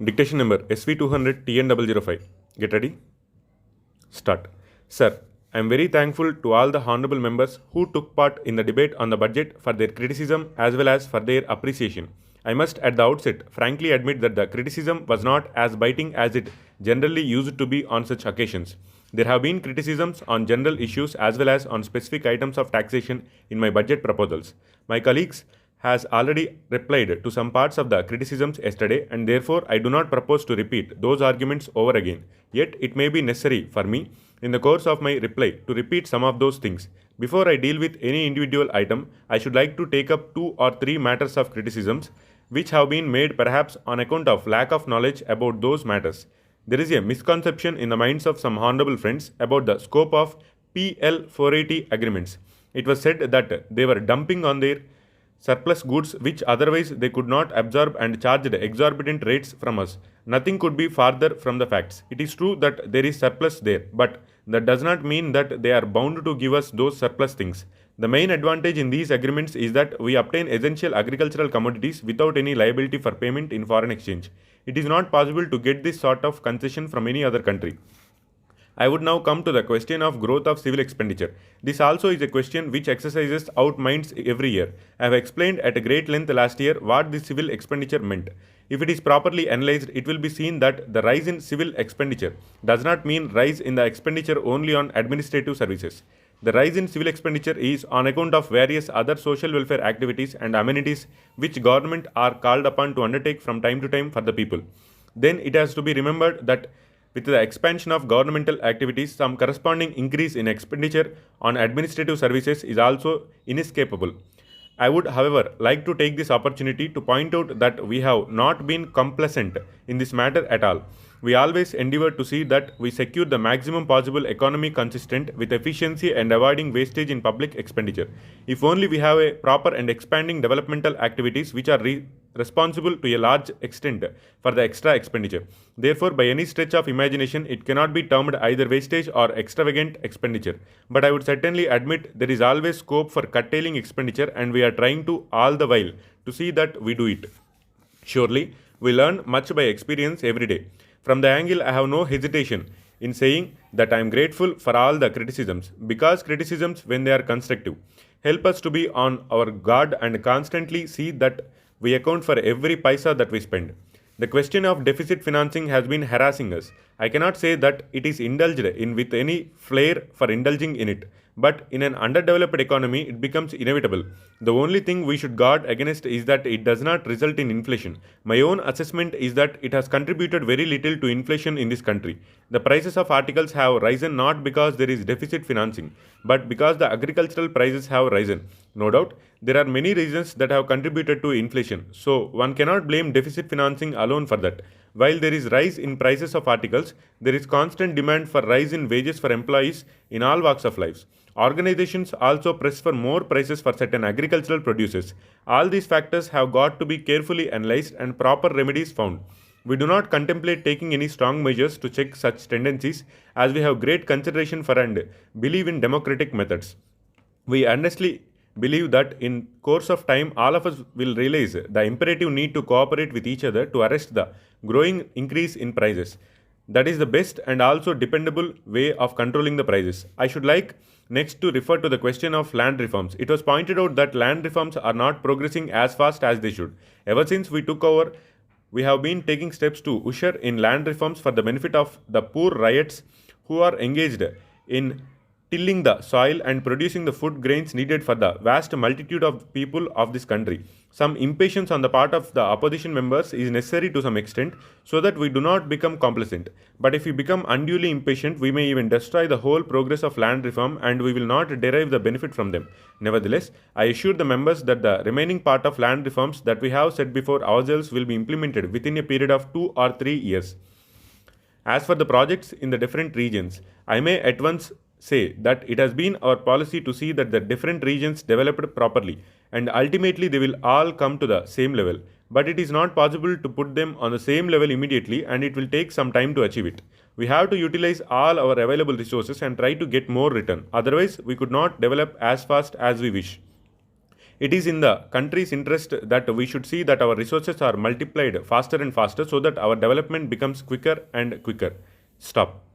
Dictation number SV200 TN005. Get ready. Start. Sir, I am very thankful to all the honorable members who took part in the debate on the budget for their criticism as well as for their appreciation. I must at the outset frankly admit that the criticism was not as biting as it generally used to be on such occasions. There have been criticisms on general issues as well as on specific items of taxation in my budget proposals. My colleagues has already replied to some parts of the criticisms yesterday, and therefore I do not propose to repeat those arguments over again. Yet it may be necessary for me, in the course of my reply, to repeat some of those things. Before I deal with any individual item, I should like to take up 2 or 3 matters of criticisms which have been made perhaps on account of lack of knowledge about those matters. There is a misconception in the minds of some honorable friends about the scope of PL 480 agreements. It was said that they were dumping on their surplus goods which otherwise they could not absorb and charged exorbitant rates from us. Nothing could be farther from the facts. It is true that there is surplus there, but that does not mean that they are bound to give us those surplus things. The main advantage in these agreements is that we obtain essential agricultural commodities without any liability for payment in foreign exchange. It is not possible to get this sort of concession from any other country. I would now come to the question of growth of civil expenditure. This also is a question which exercises out minds every year. I have explained at a great length last year what this civil expenditure meant. If it is properly analyzed, it will be seen that the rise in civil expenditure does not mean rise in the expenditure only on administrative services. The rise in civil expenditure is on account of various other social welfare activities and amenities which government are called upon to undertake from time to time for the people. Then it has to be remembered that with the expansion of governmental activities, some corresponding increase in expenditure on administrative services is also inescapable. I would, however, like to take this opportunity to point out that we have not been complacent in this matter at all. We always endeavor to see that we secure the maximum possible economy consistent with efficiency and avoiding wastage in public expenditure. If only we have a proper and expanding developmental activities which are responsible to a large extent for the extra expenditure. Therefore, by any stretch of imagination, it cannot be termed either wastage or extravagant expenditure. But I would certainly admit there is always scope for curtailing expenditure, and we are trying to all the while to see that we do it. Surely, we learn much by experience every day. From the angle, I have no hesitation in saying that I am grateful for all the criticisms, because criticisms, when they are constructive, help us to be on our guard and constantly see that we account for every paisa that we spend. The question of deficit financing has been harassing us. I cannot say that it is indulged in with any flair for indulging in it, but in an underdeveloped economy, it becomes inevitable. The only thing we should guard against is that it does not result in inflation. My own assessment is that it has contributed very little to inflation in this country. The prices of articles have risen not because there is deficit financing, but because the agricultural prices have risen. No doubt, there are many reasons that have contributed to inflation, so one cannot blame deficit financing alone for that. While there is rise in prices of articles, there is constant demand for rise in wages for employees in all walks of life. Organizations also press for more prices for certain agricultural produces. All these factors have got to be carefully analyzed and proper remedies found. We do not contemplate taking any strong measures to check such tendencies, as we have great consideration for and believe in democratic methods. We earnestly believe that in course of time all of us will realize the imperative need to cooperate with each other to arrest the growing increase in prices. That is the best and also dependable way of controlling the prices. I should like next to refer to the question of land reforms. It was pointed out that land reforms are not progressing as fast as they should. Ever since we took over, we have been taking steps to usher in land reforms for the benefit of the poor ryots who are engaged in tilling the soil and producing the food grains needed for the vast multitude of people of this country. Some impatience on the part of the opposition members is necessary to some extent so that we do not become complacent. But if we become unduly impatient, we may even destroy the whole progress of land reform and we will not derive the benefit from them. Nevertheless, I assure the members that the remaining part of land reforms that we have set before ourselves will be implemented within a period of 2 or 3 years. As for the projects in the different regions, I may at once say that it has been our policy to see that the different regions developed properly and ultimately they will all come to the same level. But it is not possible to put them on the same level immediately and it will take some time to achieve it. We have to utilize all our available resources and try to get more return. Otherwise, we could not develop as fast as we wish. It is in the country's interest that we should see that our resources are multiplied faster and faster so that our development becomes quicker and quicker. Stop.